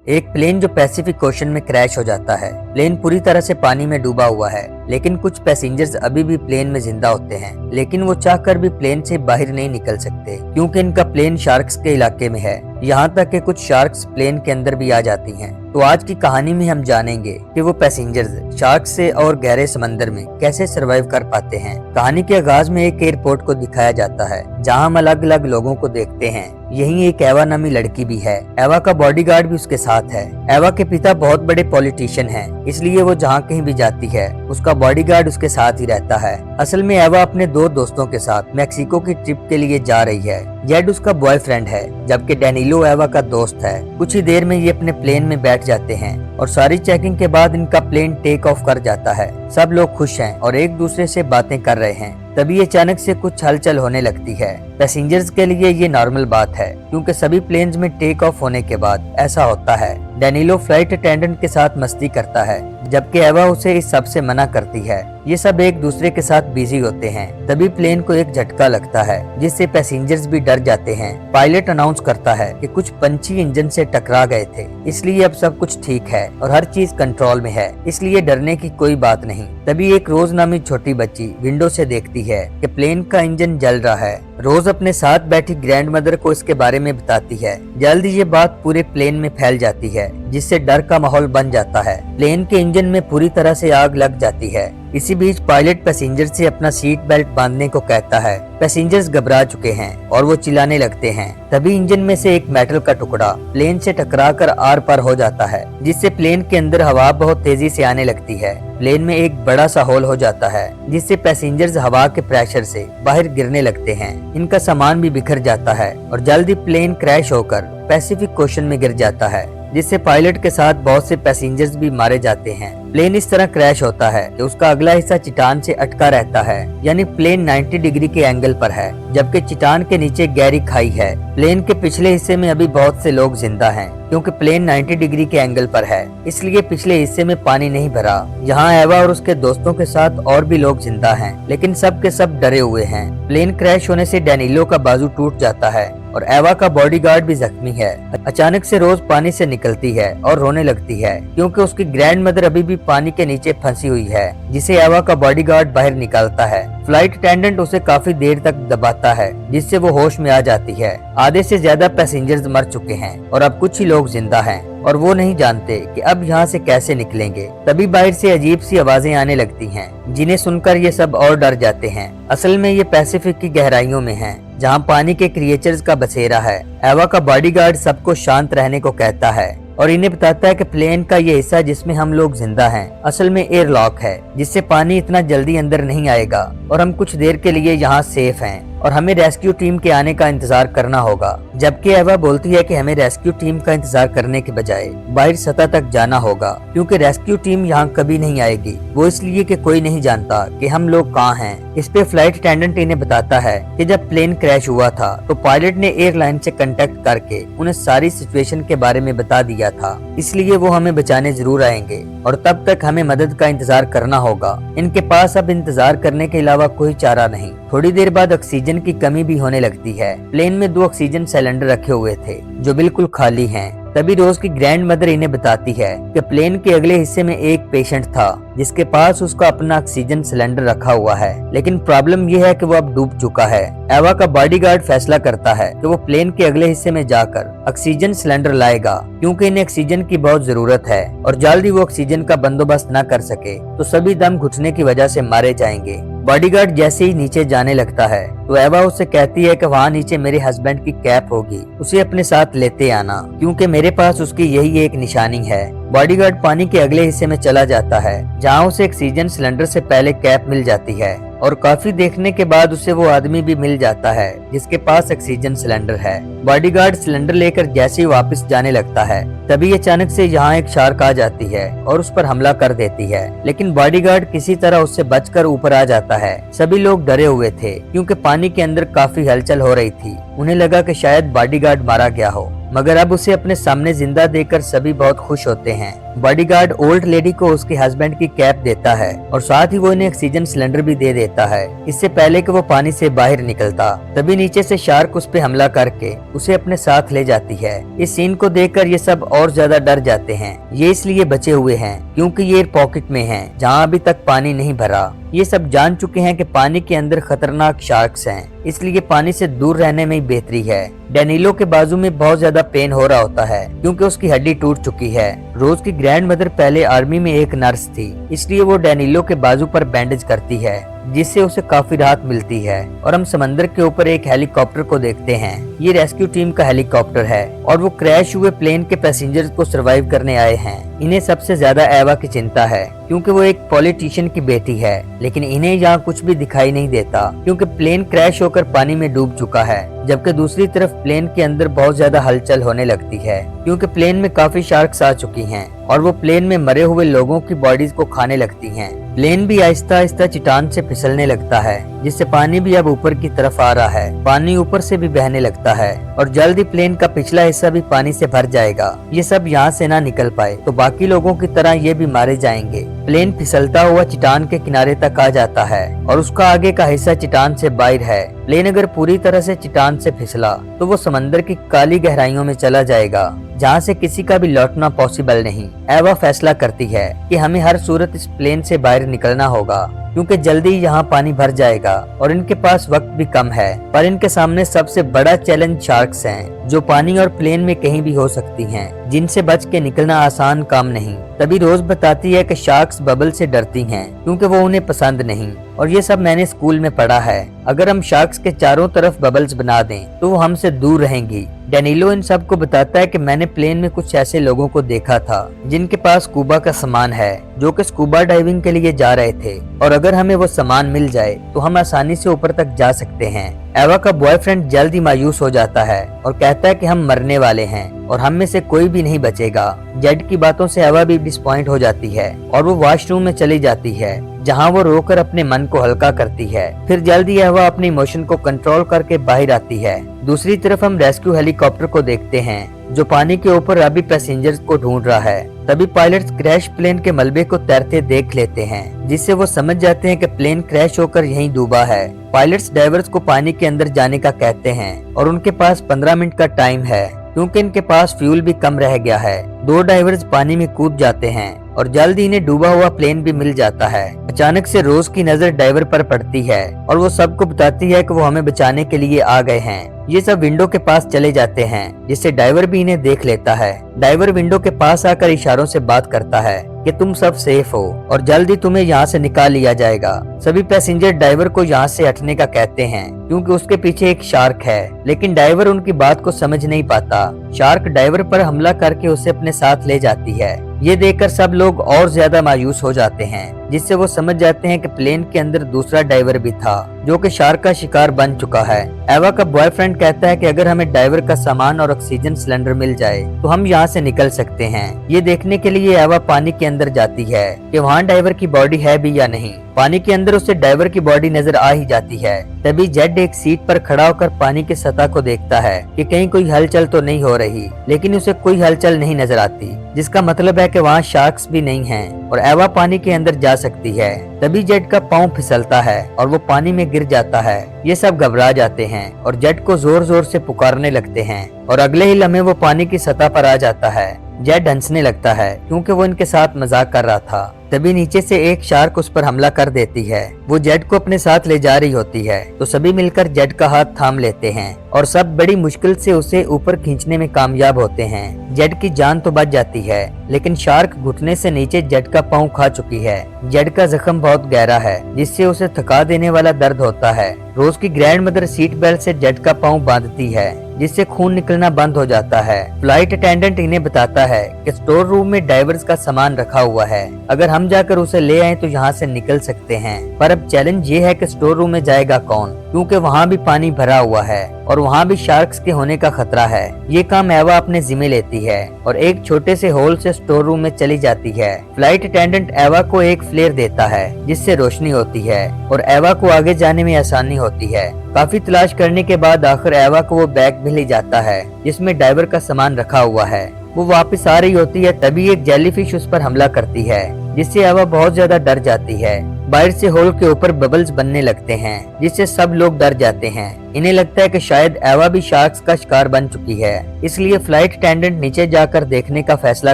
एक प्लेन जो Pacific ocean में क्रैश हो जाता है। प्लेन पूरी तरह से पानी में डूबा हुआ है, लेकिन कुछ पैसेंजर्स अभी भी प्लेन में जिंदा होते हैं, लेकिन वो चाहकर भी प्लेन से बाहर नहीं निकल सकते क्योंकि इनका प्लेन शार्क्स के इलाके में है। यहाँ तक कि कुछ शार्क्स प्लेन के अंदर भी आ जाती हैं। तो आज की कहानी में हम जानेंगे कि वो पैसेंजर्स शार्क्स से और गहरे समंदर में कैसे सरवाइव कर पाते हैं। कहानी के आगाज में एक एयरपोर्ट को दिखाया जाता है जहाँ हम अलग अलग लोगों को देखते हैं। यहीं एक एवा नामी लड़की भी है। एवा का बॉडीगार्ड भी उसके साथ है। एवा के पिता बहुत बड़े पॉलिटिशियन हैं, इसलिए वो जहाँ कहीं भी जाती है उसका बॉडीगार्ड उसके साथ ही रहता है। असल में एवा अपने दो दोस्तों के साथ मैक्सिको की ट्रिप के लिए जा रही है। जेड उसका बॉयफ्रेंड है, जबकि डैनिलो एवा का दोस्त है। कुछ ही देर में ये अपने प्लेन में बैठ जाते हैं और सारी चेकिंग के बाद इनका प्लेन टेक ऑफ कर जाता है। सब लोग खुश हैं और एक दूसरे से बातें कर रहे हैं। तभी अचानक से कुछ हलचल होने लगती है। पैसेंजर्स के लिए ये नॉर्मल बात है क्योंकि सभी प्लेन्स में टेक ऑफ होने के बाद ऐसा होता है। डैनिलो फ्लाइट अटेंडेंट के साथ मस्ती करता है, जबकि एवा उसे इस सब से मना करती है। ये सब एक दूसरे के साथ बिजी होते हैं। तभी प्लेन को एक झटका लगता है जिससे पैसेंजर्स भी डर जाते हैं। पायलट अनाउंस करता है कि कुछ पंछी इंजन से टकरा गए थे, इसलिए अब सब कुछ ठीक है और हर चीज कंट्रोल में है, इसलिए डरने की कोई बात नहीं। तभी एक रोज नामी छोटी बच्ची विंडो से देखती है कि प्लेन का इंजन जल रहा है। रोज अपने साथ बैठी ग्रैंड मदर को इसके बारे में बताती है। जल्द ये बात पूरे प्लेन में फैल जाती है, जिससे डर का माहौल बन जाता है। प्लेन के इंजन में पूरी तरह से आग लग जाती है। इसी बीच पायलट पैसेंजर से अपना सीट बेल्ट बांधने को कहता है। पैसेंजर्स घबरा चुके हैं और वो चिल्लाने लगते हैं। तभी इंजन में से एक मेटल का टुकड़ा प्लेन से टकराकर आर पार हो जाता है, जिससे प्लेन के अंदर हवा बहुत तेजी से आने लगती है। प्लेन में एक बड़ा सा होल हो जाता है, जिससे पैसेंजर्स हवा के प्रेशर से बाहर गिरने लगते हैं। इनका सामान भी बिखर जाता है और जल्दी प्लेन क्रैश होकर पैसिफिक ओशन में गिर जाता है, जिससे पायलट के साथ बहुत से पैसेंजर्स भी मारे जाते हैं। प्लेन इस तरह क्रैश होता है कि उसका अगला हिस्सा चट्टान से अटका रहता है, यानी प्लेन 90 डिग्री के एंगल पर है, जबकि चट्टान के नीचे गहरी खाई है। प्लेन के पिछले हिस्से में अभी बहुत से लोग जिंदा हैं, क्योंकि प्लेन 90 डिग्री के एंगल पर है, इसलिए पिछले हिस्से में पानी नहीं भरा। यहाँ एवा और उसके दोस्तों के साथ और भी लोग जिंदा हैं, लेकिन सब के सब डरे हुए हैं। प्लेन क्रैश होने से डैनिलो का बाजू टूट जाता है और एवा का बॉडीगार्ड भी जख्मी है। अचानक से रोज पानी से निकलती है और रोने लगती है, क्योंकि उसकी ग्रैंड मदर अभी भी पानी के नीचे फंसी हुई है, जिसे एवा का बॉडीगार्ड बाहर निकालता है। फ्लाइट अटेंडेंट उसे काफी देर तक दबाता है, जिससे वो होश में आ जाती है। आधे से ज्यादा पैसेंजर्स मर चुके हैं और अब कुछ ही लोग जिंदा हैं और वो नहीं जानते कि अब यहाँ से कैसे निकलेंगे। तभी बाहर से अजीब सी आवाजें आने लगती हैं, जिन्हें सुनकर ये सब और डर जाते हैं। असल में ये पैसिफिक की गहराइयों में है, जहाँ पानी के क्रिएचर्स का बसेरा है। एवा का बॉडीगार्ड सबको शांत रहने को कहता है और इन्हें बताता है कि प्लेन का ये हिस्सा जिसमें हम लोग जिंदा हैं, असल में एयरलॉक है, जिससे पानी इतना जल्दी अंदर नहीं आएगा और हम कुछ देर के लिए यहाँ सेफ हैं और हमें रेस्क्यू टीम के आने का इंतजार करना होगा। जबकि एवा बोलती है कि हमें रेस्क्यू टीम का इंतजार करने के बजाय बाहर सतह तक जाना होगा, क्योंकि रेस्क्यू टीम यहाँ कभी नहीं आएगी। वो इसलिए कि कोई नहीं जानता कि हम लोग कहाँ हैं। इस पे फ्लाइट अटेंडेंट इन्हें बताता है कि जब प्लेन क्रैश हुआ था तो पायलट ने एयरलाइन से कांटेक्ट करके उन्हें सारी सिचुएशन के बारे में बता दिया था, इसलिए वो हमें बचाने जरूर आएंगे और तब तक हमें मदद का इंतजार करना होगा। इनके पास अब इंतजार करने के अलावा कोई चारा नहीं। थोड़ी देर बाद ऑक्सीजन की कमी भी होने लगती है। प्लेन में 2 ऑक्सीजन सिलेंडर रखे हुए थे जो बिल्कुल खाली हैं। तभी रोज की ग्रैंड मदर इन्हें बताती है कि प्लेन के अगले हिस्से में एक पेशेंट था जिसके पास उसका अपना ऑक्सीजन सिलेंडर रखा हुआ है, लेकिन प्रॉब्लम यह है कि वो अब डूब चुका है। एवा का बॉडीगार्ड फैसला करता है कि वो प्लेन के अगले हिस्से में जाकर ऑक्सीजन सिलेंडर लाएगा, क्योंकि इन्हें ऑक्सीजन की बहुत जरूरत है और जल्दी वो ऑक्सीजन का बंदोबस्त न कर सके तो सभी दम घुटने की वजह से मारे जाएंगे। बॉडीगार्ड जैसे ही नीचे जाने लगता है तो एवा उससे कहती है कि वहाँ नीचे मेरे हस्बैंड की कैप होगी, उसे अपने साथ लेते आना, क्योंकि मेरे पास उसकी यही एक निशानी है। बॉडीगार्ड पानी के अगले हिस्से में चला जाता है, जहाँ उसे ऑक्सीजन सिलेंडर से पहले कैप मिल जाती है और काफी देखने के बाद उसे वो आदमी भी मिल जाता है जिसके पास ऑक्सीजन सिलेंडर है। बॉडीगार्ड सिलेंडर लेकर जैसे ही वापस जाने लगता है, तभी अचानक से यहाँ एक शार्क आ जाती है और उस पर हमला कर देती है, लेकिन बॉडीगार्ड किसी तरह उससे बचकर ऊपर आ जाता है। सभी लोग डरे हुए थे, क्योंकि पानी के अंदर काफी हलचल हो रही थी। उन्हें लगा कि शायद बॉडीगार्ड मारा गया हो, मगर अब उसे अपने सामने जिंदा देखकर सभी बहुत खुश होते हैं। बॉडीगार्ड ओल्ड लेडी को उसके हस्बैंड की कैप देता है और साथ ही वो इन्हें ऑक्सीजन सिलेंडर भी दे देता है इससे पहले कि वो पानी से बाहर निकलता। तभी नीचे से शार्क उस पे हमला करके उसे अपने साथ ले जाती है। इस सीन को देखकर ये सब और ज्यादा डर जाते हैं। ये इसलिए बचे हुए हैं क्योंकि ये पॉकेट में हैं जहां अभी तक पानी नहीं भरा। ये सब जान चुके हैं कि पानी के अंदर खतरनाक शार्क्स हैं, इसलिए पानी से दूर रहने में ही बेहतरी है। डैनिलो के बाजू में बहुत ज्यादा पेन हो रहा होता है क्योंकि उसकी हड्डी टूट चुकी है। रोज की ग्रैंड मदर पहले आर्मी में एक नर्स थी, इसलिए वो डैनिलो के बाजू पर बैंडेज करती है जिससे उसे काफी राहत मिलती है। और हम समंदर के ऊपर एक हेलीकॉप्टर को देखते हैं। ये रेस्क्यू टीम का हेलीकॉप्टर है और वो क्रैश हुए प्लेन के पैसेंजर्स को सर्वाइव करने आए हैं। इन्हें सबसे ज्यादा एवा की चिंता है क्योंकि वो एक पॉलिटिशियन की बेटी है, लेकिन इन्हें यहाँ कुछ भी दिखाई नहीं देता क्योंकि प्लेन क्रैश होकर पानी में डूब चुका है। जबकि दूसरी तरफ प्लेन के अंदर बहुत ज्यादा हलचल होने लगती है क्योंकि प्लेन में काफी शार्क्स आ चुकी हैं और वो प्लेन में मरे हुए लोगों की बॉडीज को खाने लगती हैं। प्लेन भी आहिस्ता आहिस्ता चट्टान से फिसलने लगता है जिससे पानी भी अब ऊपर की तरफ आ रहा है। पानी ऊपर से भी बहने लगता है और जल्द ही प्लेन का पिछला हिस्सा भी पानी से भर जाएगा। ये सब यहाँ से ना निकल पाए तो बाकी लोगों की तरह ये भी मारे जाएंगे। प्लेन फिसलता हुआ चट्टान के किनारे तक आ जाता है और उसका आगे का हिस्सा चट्टान से बाहर है। प्लेन अगर पूरी तरह से चट्टान से फिसला तो वो समंदर की काली गहराइयों में चला जाएगा जहाँ से किसी का भी लौटना पॉसिबल नहीं। एवा फैसला करती है कि हमें हर सूरत इस प्लेन से बाहर निकलना होगा क्योंकि जल्दी ही यहाँ पानी भर जाएगा और इनके पास वक्त भी कम है। पर इनके सामने सबसे बड़ा चैलेंज शार्क्स हैं जो पानी और प्लेन में कहीं भी हो सकती हैं, जिनसे बच के निकलना आसान काम नहीं। तभी रोज बताती है कि शार्क्स बबल से डरती हैं क्योंकि वो उन्हें पसंद नहीं और ये सब मैंने स्कूल में पढ़ा है। अगर हम शार्क्स के चारों तरफ बबल्स बना दें तो वो हमसे दूर रहेंगी। डैनिलो इन सब को बताता है कि मैंने प्लेन में कुछ ऐसे लोगों को देखा था जिनके पास स्कूबा का सामान है जो कि स्कूबा डाइविंग के लिए जा रहे थे और अगर हमें वो सामान मिल जाए तो हम आसानी से ऊपर तक जा सकते हैं। एवा का बॉयफ्रेंड जल्द ही मायूस हो जाता है और कहता है कि हम मरने वाले हैं और हम में से कोई भी नहीं बचेगा। जेड की बातों से एवा भी डिसपॉइंट हो जाती है और वो वॉशरूम में चली जाती है जहां वो रोकर अपने मन को हल्का करती है। फिर जल्दी एवा अपने इमोशन को कंट्रोल करके बाहर आती है। दूसरी तरफ हम रेस्क्यू हेलीकॉप्टर को देखते हैं जो पानी के ऊपर अभी पैसेंजर्स को ढूंढ रहा है। तभी पायलट्स क्रैश प्लेन के मलबे को तैरते देख लेते हैं जिससे वो समझ जाते हैं कि प्लेन क्रैश होकर यहीं डूबा है। पायलट्स डाइवर्स को पानी के अंदर जाने का कहते हैं और उनके पास 15 मिनट का टाइम है क्योंकि इनके पास फ्यूल भी कम रह गया है। 2 डाइवर्स पानी में कूद जाते हैं और जल्द ही इन्हें डूबा हुआ प्लेन भी मिल जाता है। अचानक से रोज की नजर डाइवर पर पड़ती है और वो सबको बताती है कि वो हमें बचाने के लिए आ गए हैं। ये सब विंडो के पास चले जाते हैं जिससे डाइवर भी इन्हें देख लेता है। डाइवर विंडो के पास आकर इशारों से बात करता है कि तुम सब सेफ हो और जल्द ही तुम्हें यहाँ से निकाल लिया जाएगा। सभी पैसेंजर डाइवर को यहाँ से हटने का कहते हैं क्योंकि उसके पीछे एक शार्क है, लेकिन डाइवर उनकी बात को समझ नहीं पाता। शार्क डाइवर पर हमला करके उसे अपने साथ ले जाती है। ये देखकर सब लोग और ज्यादा मायूस हो जाते हैं जिससे वो समझ जाते हैं कि प्लेन के अंदर दूसरा डाइवर भी था जो कि शार्क का शिकार बन चुका है। एवा का बॉयफ्रेंड कहता है कि अगर हमें डाइवर का सामान और ऑक्सीजन सिलेंडर मिल जाए तो हम यहाँ से निकल सकते हैं। ये देखने के लिए एवा पानी के अंदर जाती है कि वहाँ डाइवर की बॉडी है भी या नहीं। पानी के अंदर उसे डाइवर की बॉडी नजर आ ही जाती है। तभी जेड एक सीट पर खड़ा होकर पानी की सतह को देखता है कि कहीं कोई हलचल तो नहीं हो रही, लेकिन उसे कोई हलचल नहीं नजर आती जिसका मतलब है कि वहाँ शार्क्स भी नहीं हैं और एवा पानी के अंदर जा सकती है। तभी जेड का पाँव फिसलता है और वो पानी में गिर जाता है। ये सब घबरा जाते हैं और जेड को जोर जोर से पुकारने लगते हैं और अगले ही लम्हे वो पानी की सतह पर आ जाता है। जेड हंसने लगता है क्योंकि वो इनके साथ मजाक कर रहा था। तभी नीचे से एक शार्क उस पर हमला कर देती है। वो जेड को अपने साथ ले जा रही होती है तो सभी मिलकर जेड का हाथ थाम लेते हैं और सब बड़ी मुश्किल से उसे ऊपर खींचने में कामयाब होते हैं। जेड की जान तो बच जाती है लेकिन शार्क घुटने से नीचे जेड का पाँव खा चुकी है। जेड का जख्म बहुत गहरा है जिससे उसे थका देने वाला दर्द होता है। रोज की ग्रैंड मदर सीट बेल्ट से जेड का पाँव बांधती है जिससे खून निकलना बंद हो जाता है। फ्लाइट अटेंडेंट इन्हें बताता है कि स्टोर रूम में डाइवर्स का सामान रखा हुआ है, अगर हम जाकर उसे ले आए तो यहाँ से निकल सकते हैं। पर अब चैलेंज ये है कि स्टोर रूम में जाएगा कौन, क्योंकि वहाँ भी पानी भरा हुआ है और वहाँ भी शार्क्स के होने का खतरा है। ये काम एवा अपने जिम्मे लेती है और एक छोटे से होल से स्टोर रूम में चली जाती है। फ्लाइट अटेंडेंट एवा को एक फ्लेयर देता है जिससे रोशनी होती है और एवा को आगे जाने में आसानी होती है। काफी तलाश करने के बाद आखिर एवा को वो बैग मिल ही जाता है जिसमें डाइवर का सामान रखा हुआ है। वो वापस आ रही होती है, तभी एक जेलीफिश उस पर हमला करती है, जिससे एवा बहुत ज्यादा डर जाती है। बाहर से होल के ऊपर बबल्स बनने लगते हैं, जिससे सब लोग डर जाते हैं। इन्हें लगता है कि शायद एवा भी शार्क्स का शिकार बन चुकी है, इसलिए फ्लाइट अटेंडेंट नीचे जाकर देखने का फैसला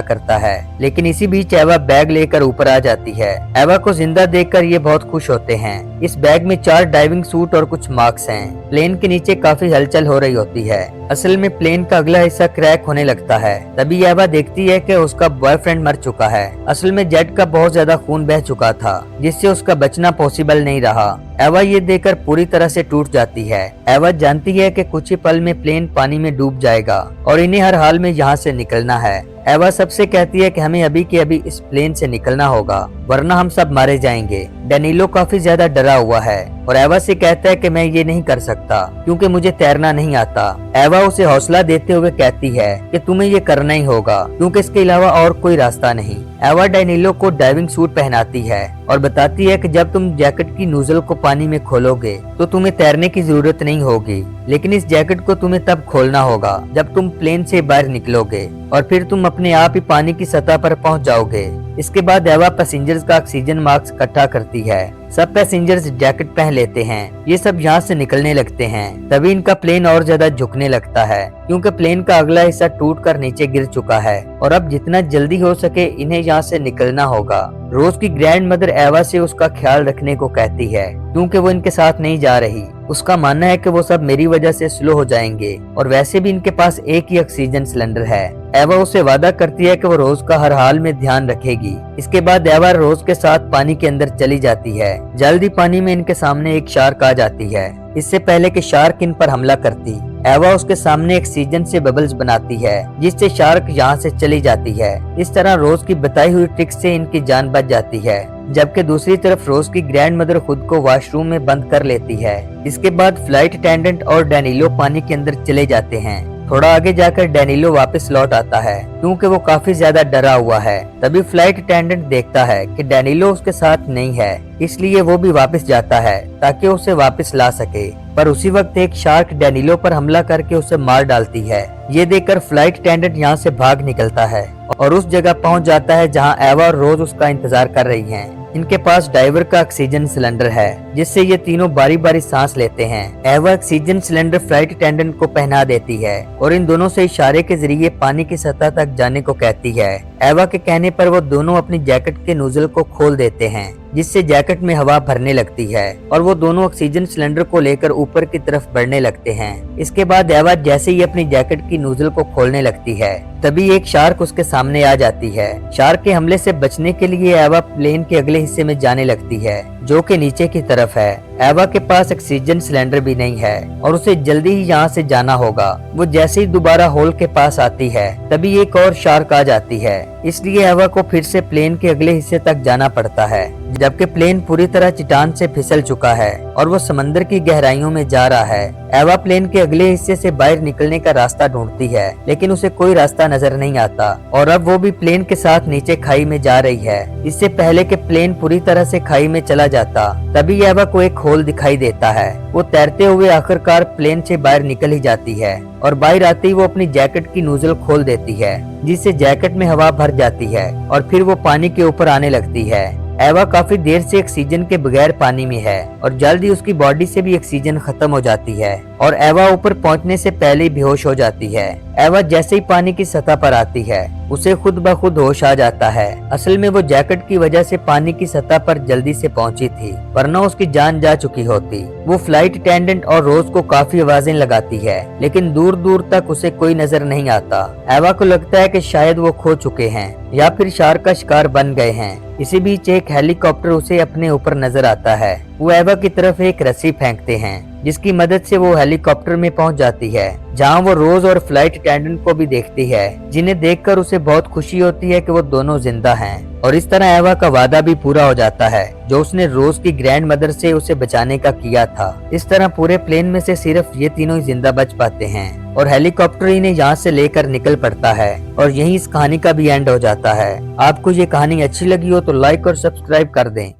करता है। लेकिन इसी बीच एवा बैग लेकर ऊपर आ जाती है। एवा को जिंदा देखकर ये बहुत खुश होते हैं। इस बैग में 4 डाइविंग सूट और कुछ मास्क हैं। प्लेन के नीचे काफी हलचल हो रही होती है। असल में प्लेन का अगला हिस्सा क्रैक होने लगता है। तभी एवा देखती है कि उसका बॉयफ्रेंड मर चुका है। असल में जेट का बहुत ज्यादा खून बह चुका था, जिससे उसका बचना पॉसिबल नहीं रहा। एवा ये देखकर पूरी तरह से टूट जाती है। एवा जानती है कि कुछ ही पल में प्लेन पानी में डूब जाएगा और इन्हें हर हाल में यहाँ से निकलना है। एवा सबसे कहती है कि हमें अभी के अभी इस प्लेन से निकलना होगा, वरना हम सब मारे जाएंगे। डैनिलो काफी ज्यादा डरा हुआ है और एवा से कहता है कि मैं ये नहीं कर सकता क्योंकि मुझे तैरना नहीं आता। एवा उसे हौसला देते हुए कहती है कि तुम्हें ये करना ही होगा क्योंकि इसके अलावा और कोई रास्ता नहीं। एवा डैनिलो को डाइविंग सूट पहनाती है और बताती है कि जब तुम जैकेट की नोजल को पानी में खोलोगे तो तुम्हें तैरने की जरूरत नहीं होगी, लेकिन इस जैकेट को तुम्हें तब खोलना होगा जब तुम प्लेन से बाहर निकलोगे और फिर तुम अपने आप ही पानी की सतह पर पहुंच जाओगे। इसके बाद एवा पैसेंजर्स का ऑक्सीजन मास्क इकट्ठा करती है। सब पैसेंजर्स जैकेट पहन लेते हैं। ये सब यहाँ से निकलने लगते हैं। तभी इनका प्लेन और ज्यादा झुकने लगता है क्योंकि प्लेन का अगला हिस्सा टूटकर नीचे गिर चुका है और अब जितना जल्दी हो सके इन्हें यहाँ से निकलना होगा। रोज की ग्रैंड मदर एवा से उसका ख्याल रखने को कहती है क्योंकि वो इनके साथ नहीं जा रही। उसका मानना है कि वो सब मेरी वजह से स्लो हो जाएंगे और वैसे भी इनके पास एक ही ऑक्सीजन सिलेंडर है। एवा उसे वादा करती है कि वो रोज का हर हाल में ध्यान रखेगी। इसके बाद एवा रोज के साथ पानी के अंदर चली जाती है। जल्दी पानी में इनके सामने एक शार्क आ जाती है। इससे पहले कि शार्क इन पर हमला करती, एवा उसके सामने ऑक्सीजन से बबल्स बनाती है, जिससे शार्क यहाँ से चली जाती है। इस तरह रोज की बताई हुई ट्रिक से इनकी जान बच जाती है, जबकि दूसरी तरफ रोज की ग्रैंड मदर खुद को वॉशरूम में बंद कर लेती है। इसके बाद फ्लाइट अटेंडेंट और डैनिलो पानी के अंदर चले जाते हैं। थोड़ा आगे जाकर डैनिलो वापस लौट आता है क्योंकि वो काफी ज्यादा डरा हुआ है। तभी फ्लाइट अटेंडेंट देखता है कि डैनिलो उसके साथ नहीं है, इसलिए वो भी वापस जाता है ताकि उसे वापस ला सके। पर उसी वक्त एक शार्क डैनिलो पर हमला करके उसे मार डालती है। ये देखकर फ्लाइट अटेंडेंट यहाँ से भाग निकलता है और उस जगह पहुँच जाता है जहाँ एवा और रोज उसका इंतजार कर रही हैं। इनके पास डाइवर का ऑक्सीजन सिलेंडर है, जिससे ये तीनों बारी बारी सांस लेते हैं। एवा ऑक्सीजन सिलेंडर फ्लाइट अटेंडेंट को पहना देती है और इन दोनों से इशारे के जरिए पानी की सतह तक जाने को कहती है। एवा के कहने पर वो दोनों अपनी जैकेट के नोजल को खोल देते हैं, जिससे जैकेट में हवा भरने लगती है और वो दोनों ऑक्सीजन सिलेंडर को लेकर ऊपर की तरफ बढ़ने लगते हैं। इसके बाद एवा जैसे ही अपनी जैकेट की नोजल को खोलने लगती है, तभी एक शार्क उसके सामने आ जाती है। शार्क के हमले से बचने के लिए एवा प्लेन के अगले हिस्से में जाने लगती है, जो कि नीचे की तरफ है। एवा के पास ऑक्सीजन सिलेंडर भी नहीं है और उसे जल्दी ही यहाँ से जाना होगा। वो जैसे ही दोबारा होल के पास आती है, तभी एक और शार्क आ जाती है, इसलिए एवा को फिर से प्लेन के अगले हिस्से तक जाना पड़ता है, जबकि प्लेन पूरी तरह चट्टान से फिसल चुका है और वो समंदर की गहराइयों में जा रहा है। एवा प्लेन के अगले हिस्से से बाहर निकलने का रास्ता ढूंढती है, लेकिन उसे कोई रास्ता नजर नहीं आता और अब वो भी प्लेन के साथ नीचे खाई में जा रही है। इससे पहले कि प्लेन पूरी तरह से खाई में चला जाता, तभी एवा को एक होल दिखाई देता है। वो तैरते हुए आखिरकार प्लेन से बाहर निकल ही जाती है और बाहर आते ही वो अपनी जैकेट की नोजल खोल देती है, जिससे जैकेट में हवा भर जाती है और फिर वो पानी के ऊपर आने लगती है। एवा काफी देर से ऑक्सीजन के बगैर पानी में है और जल्दी उसकी बॉडी से भी ऑक्सीजन खत्म हो जाती है और एवा ऊपर पहुंचने से पहले ही बेहोश हो जाती है। एवा जैसे ही पानी की सतह पर आती है, उसे खुद ब खुद होश आ जाता है। असल में वो जैकेट की वजह से पानी की सतह पर जल्दी से पहुंची थी, वरना उसकी जान जा चुकी होती। वो फ्लाइट अटेंडेंट और रोज को काफी आवाजें लगाती है, लेकिन दूर दूर तक उसे कोई नजर नहीं आता। एवा को लगता है कि शायद वो खो चुके हैं या फिर शार्क का शिकार बन गए हैं। इसी बीच एक हेलीकॉप्टर उसे अपने ऊपर नजर आता है। वो एवा की तरफ एक रस्सी फेंकते हैं, जिसकी मदद से वो हेलीकॉप्टर में पहुंच जाती है, जहां वो रोज और फ्लाइट अटेंडेंट को भी देखती है, जिन्हें देखकर उसे बहुत खुशी होती है कि वो दोनों जिंदा हैं। और इस तरह एवा का वादा भी पूरा हो जाता है, जो उसने रोज की ग्रैंड मदर से उसे बचाने का किया था। इस तरह पूरे प्लेन में से सिर्फ ये तीनों ही जिंदा बच पाते हैं और हेलीकॉप्टर इन्हें यहाँ से लेकर निकल पड़ता है और यहीं इस कहानी का भी एंड हो जाता है। आपको ये कहानी अच्छी लगी हो तो लाइक और सब्सक्राइब कर दें।